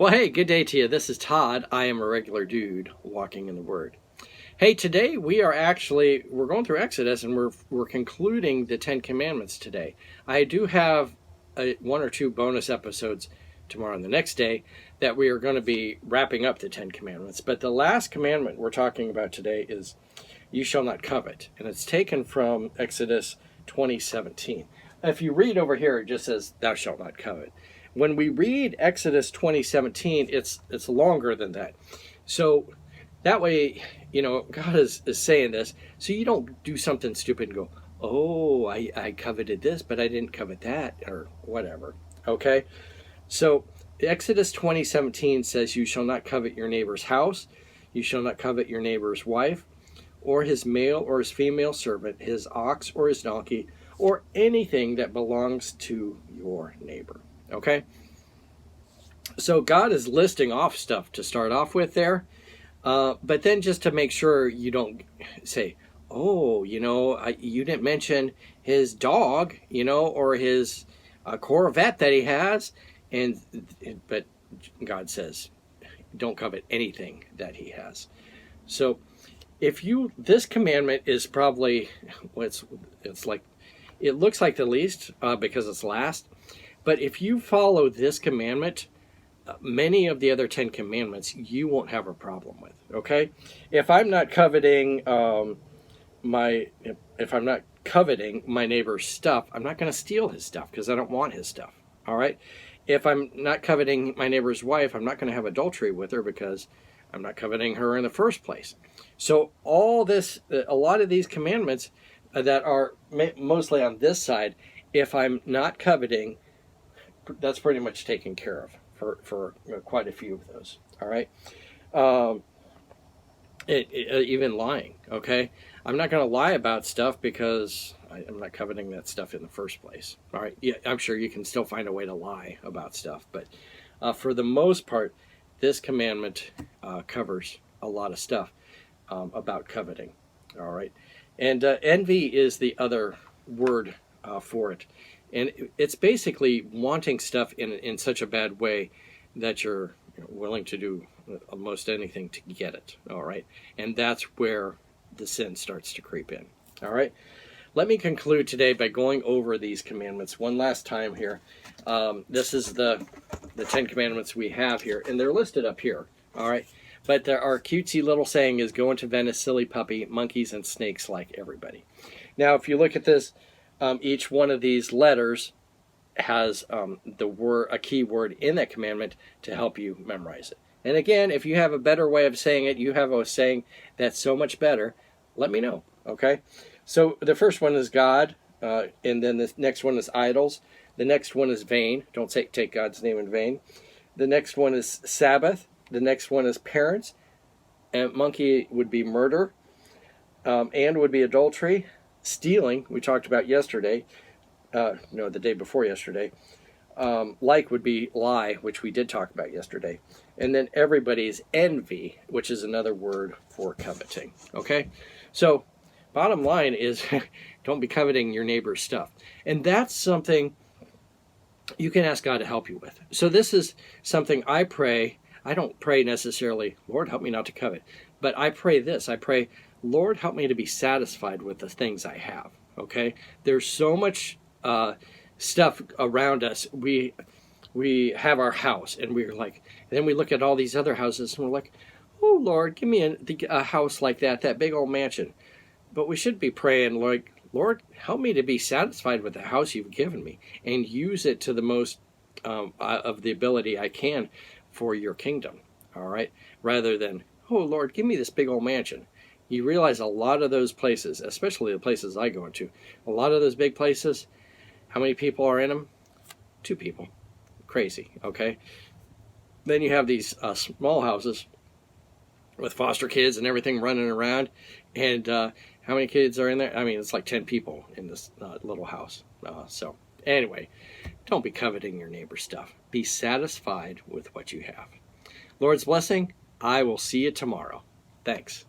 Well, hey, good day to you. This is Todd. I am a regular dude walking in the Word. Hey, today we're going through Exodus and we're concluding the Ten Commandments today. I do have one or two bonus episodes tomorrow and the next day that we are going to be wrapping up the Ten Commandments. But the last commandment we're talking about today is "You shall not covet," and it's taken from Exodus 20:17. If you read over here, it just says, "Thou shalt not covet." When we read Exodus 20:17, it's longer than that. So that way, God is saying this, so you don't do something stupid and go, "Oh, I coveted this, but I didn't covet that," or whatever. Okay? So Exodus 20:17 says, "You shall not covet your neighbor's house, you shall not covet your neighbor's wife, or his male or his female servant, his ox or his donkey, or anything that belongs to your neighbor." Okay? So God is listing off stuff to start off with there. But then just to make sure you don't say, "Oh, you didn't mention his dog, or his Corvette that he has." But God says, don't covet anything that he has. So this commandment is probably, it's like, it looks like the least because it's last. But if you follow this commandment, many of the other 10 commandments you won't have a problem with. Okay, if I'm not coveting my neighbor's stuff, I'm not going to steal his stuff because I don't want his stuff. All right. If I'm not coveting my neighbor's wife, I'm not going to have adultery with her because I'm not coveting her in the first place. So all this, a lot of these commandments that are mostly on this side, if I'm not coveting, that's pretty much taken care of for quite a few of those. All right. Even lying. Okay. I'm not going to lie about stuff because I'm not coveting that stuff in the first place. All right. Yeah, I'm sure you can still find a way to lie about stuff, but for the most part, this commandment covers a lot of stuff about coveting. All right. And envy is the other word for it. And it's basically wanting stuff in such a bad way that you're willing to do almost anything to get it. All right. And that's where the sin starts to creep in. All right. Let me conclude today by going over these commandments one last time here. This is the 10 commandments we have here, and they're listed up here. All right. But our cutesy little saying is, "Going to Venice, silly puppy, monkeys and snakes like everybody." Now, if you look at this, each one of these letters has a key word in that commandment to help you memorize it. And again, if you have a better way of saying it, you have a saying that's so much better, let me know. Okay? So the first one is God, and then the next one is idols. The next one is vain. Don't take God's name in vain. The next one is Sabbath. The next one is parents. And monkey would be murder. And would be adultery. Stealing, we talked about yesterday. The day before yesterday. Like would be lie, which we did talk about yesterday. And then everybody's envy, which is another word for coveting. Okay? So, bottom line is, don't be coveting your neighbor's stuff. And that's something you can ask God to help you with. So this is something I pray. I don't pray necessarily, "Lord, help me not to covet." But I pray this. I pray, "Lord, help me to be satisfied with the things I have." Okay? There's so much stuff around us. We have our house, and we're like, then we look at all these other houses, and we're like, "Oh, Lord, give me a house like that big old mansion." But we should be praying, like, "Lord, help me to be satisfied with the house you've given me and use it to the most of the ability I can for your kingdom." All right? Rather than, "Oh, Lord, give me this big old mansion." You realize a lot of those places, especially the places I go into, a lot of those big places, how many people are in them? 2 people. Crazy, okay? Then you have these small houses with foster kids and everything running around. And how many kids are in there? I mean, it's like 10 people in this little house. So anyway, don't be coveting your neighbor's stuff. Be satisfied with what you have. Lord's blessing. I will see you tomorrow. Thanks.